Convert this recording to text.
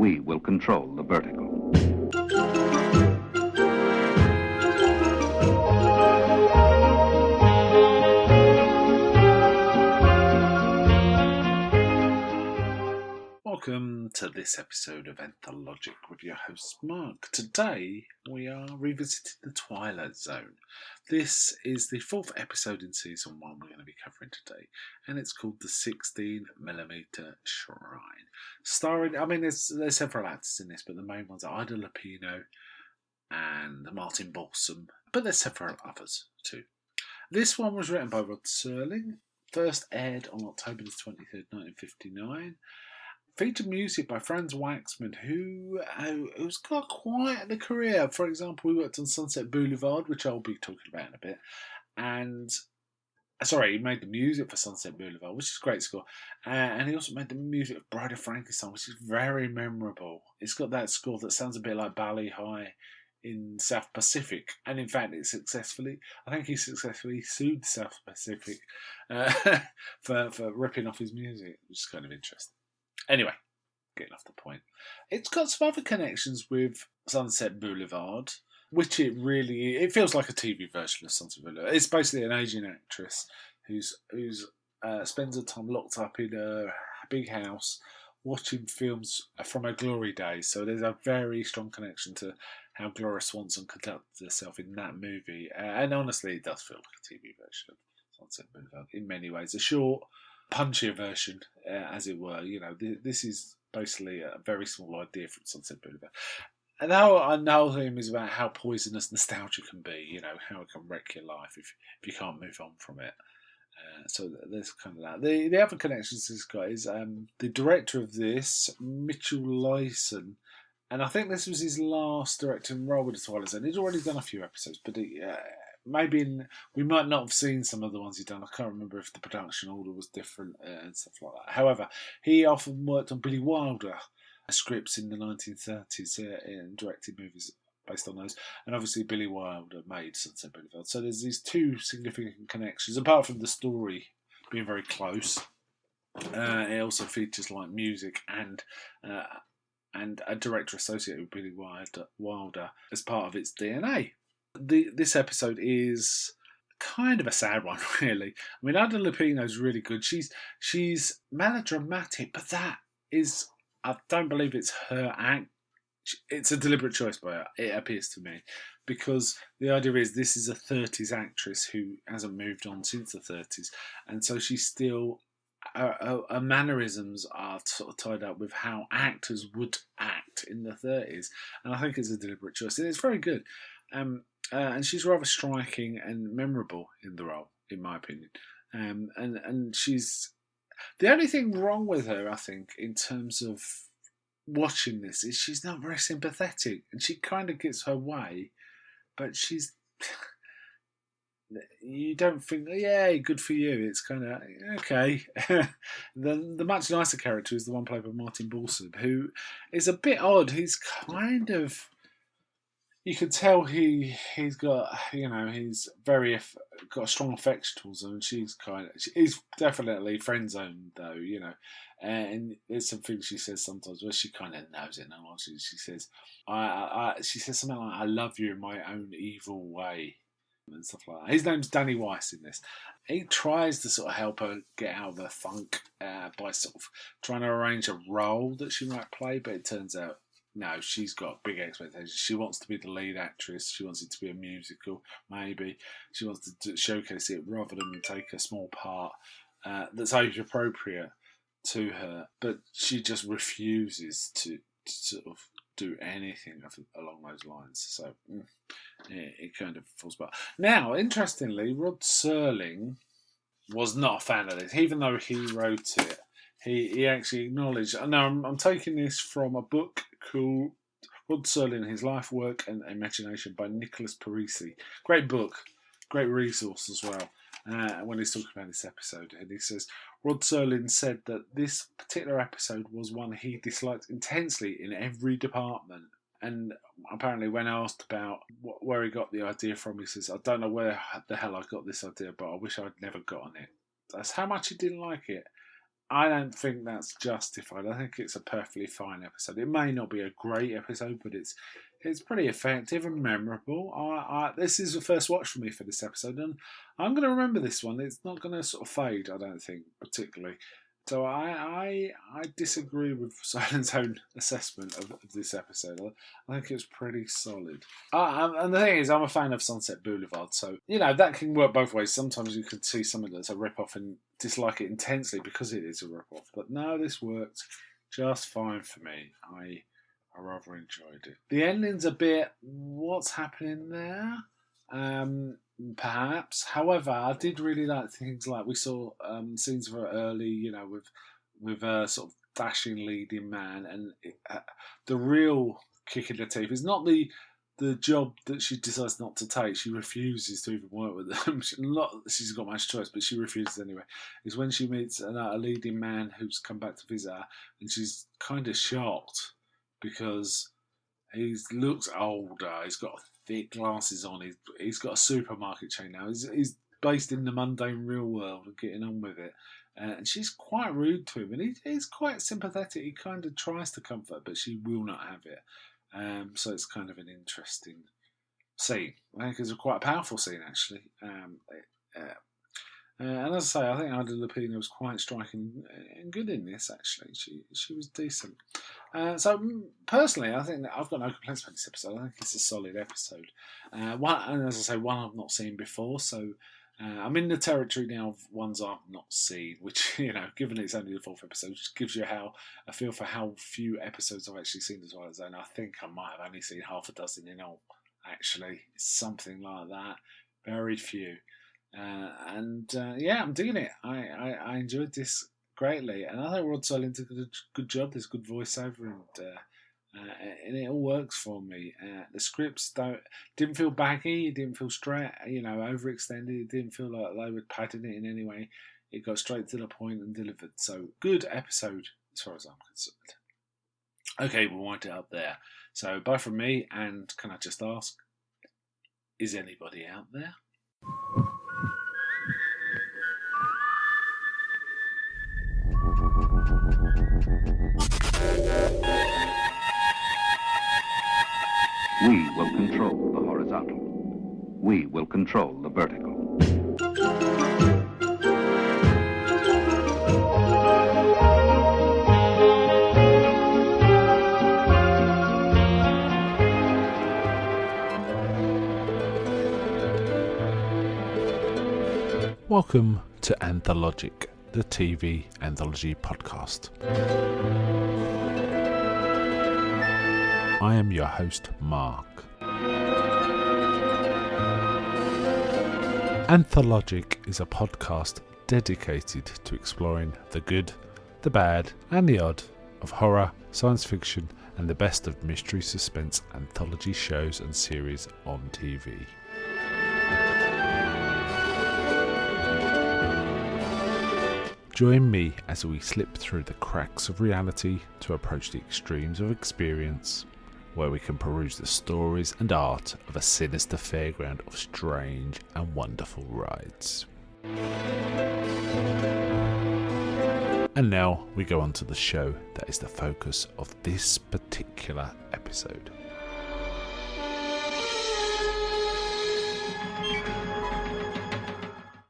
We will control the vertical. Welcome to this episode of Anthologic with your host Mark. Today we are revisiting the Twilight Zone. This is the fourth episode in season 1 we're going to be covering today, and it's called the 16mm Shrine. Starring, there's several actors in this, but the main ones are Ida Lupino and Martin Balsam, but there's several others too. This one was written by Rod Serling, first aired on October the 23rd, 1959. Featured music by Franz Waxman, who's got quite the career. For example, he worked on Sunset Boulevard, which I'll be talking about in a bit. He made the music for Sunset Boulevard, which is a great score. And he also made the music of Bride of Frankenstein, which is very memorable. It's got that score that sounds a bit like Bali High in South Pacific. And in fact, he successfully sued South Pacific for ripping off his music, which is kind of interesting. Anyway, getting off the point. It's got some other connections with Sunset Boulevard, which it feels like a TV version of Sunset Boulevard. It's basically an Asian actress who's spends her time locked up in a big house watching films from her glory days. So there's a very strong connection to how Gloria Swanson conducted herself in that movie. And honestly, it does feel like a TV version of Sunset Boulevard in many ways. A short, punchier version, as it were. You know, this is basically a very small idea from Sunset Boulevard. And our theme is about how poisonous nostalgia can be. You know, how it can wreck your life if you can't move on from it. So there's kind of that. The other connections this guy is the director of this, Mitchell Lyson. And I think this was his last directing role with the Twilight Zone. He's already done a few episodes, but we might not have seen some of the ones he'd done. I can't remember if the production order was different and stuff like that. However, he often worked on Billy Wilder scripts in the 1930s and directed movies based on those. And obviously Billy Wilder made Sunset Boulevard. So there's these two significant connections, apart from the story being very close. It also features like music and a director associated with Billy Wilder as part of its DNA. This episode is kind of a sad one, really. I mean, Ida Lupino's really good. She's melodramatic, but that is, I don't believe it's her act. It's a deliberate choice by her, it appears to me, because the idea is this is a 30s actress who hasn't moved on since the 30s, and so she's still, her mannerisms are sort of tied up with how actors would act in the 30s, and I think it's a deliberate choice, and it's very good. And she's rather striking and memorable in the role, in my opinion. And she's... The only thing wrong with her, I think, in terms of watching this, is she's not very sympathetic. And she kind of gets her way, but she's... You don't think, yay, good for you. It's kind of, okay. The much nicer character is the one played by Martin Balsam, who is a bit odd. He's kind of... You can tell he's got, he's got a strong affection towards her, and she's definitely friend zoned though, and there's some things she says sometimes where she kind of knows it now. She says, she says something like, "I love you in my own evil way," and stuff like that. His name's Danny Weiss in this. He tries to sort of help her get out of the funk by sort of trying to arrange a role that she might play, but it turns out, no, she's got big expectations. She wants to be the lead actress. She wants it to be a musical, maybe. She wants to showcase it rather than take a small part that's age appropriate to her. But she just refuses to sort of do anything along those lines. So it kind of falls apart. Now, interestingly, Rod Serling was not a fan of this, even though he wrote it. He actually acknowledged. Now, I'm taking this from a book called Rod Serling, His Life, Work and Imagination by Nicholas Parisi. Great book, great resource as well. When he's talking about this episode, and he says, Rod Serling said that this particular episode was one he disliked intensely in every department. And apparently when asked about where he got the idea from, he says, "I don't know where the hell I got this idea, but I wish I'd never gotten it." That's how much he didn't like it. I don't think that's justified. I think it's a perfectly fine episode. It may not be a great episode, but it's pretty effective and memorable. This is the first watch for me for this episode, and I'm going to remember this one. It's not going to sort of fade, I don't think, particularly. So I disagree with Silent's own assessment of this episode. I think it's pretty solid. And the thing is, I'm a fan of Sunset Boulevard, so that can work both ways. Sometimes you could see something that's a rip-off and dislike it intensely because it is a rip-off. But no, this worked just fine for me. I rather enjoyed it. The ending's a bit, what's happening there? Perhaps. However, I did really like things like we saw scenes of her early, with a sort of dashing leading man, and the real kick in the teeth is not the job that she decides not to take. She refuses to even work with them. Not that she's got much choice, but she refuses anyway. Is when she meets a leading man who's come back to visit her, and she's kind of shocked because he looks older. He's got thick glasses on. He's got a supermarket chain now. He's based in the mundane real world and getting on with it. And she's quite rude to him, and he's quite sympathetic. He kind of tries to comfort her, but she will not have it. So it's kind of an interesting scene. I think it's quite a powerful scene, actually. And as I say, I think Ida Lupino was quite striking and good in this, actually. She was decent. So personally, I think that I've got no complaints about this episode. I think it's a solid episode. And as I say, one I've not seen before, so I'm in the territory now of ones I've not seen, which, given it's only the 4th episode, just gives you a feel for how few episodes I've actually seen as well as I think I might have only seen half a dozen in all, actually. It's something like that. Very few. I'm digging it. I enjoyed this greatly, and I think Rod Serling did a good job. There's good voiceover, and it all works for me. The scripts didn't feel baggy, it didn't feel overextended. It didn't feel like they were padding it in any way. It got straight to the point and delivered. So good episode as far as I'm concerned. Okay, we'll wind it up there. So bye from me, and can I just ask, is anybody out there? We will control the horizontal. We will control the vertical. Welcome to Anthologic, the TV anthology podcast. I am your host, Mark. Anthologic is a podcast dedicated to exploring the good, the bad, and the odd of horror, science fiction, and the best of mystery, suspense, anthology shows and series on TV. Join me as we slip through the cracks of reality to approach the extremes of experience, where we can peruse the stories and art of a sinister fairground of strange and wonderful rides. And now we go on to the show that is the focus of this particular episode.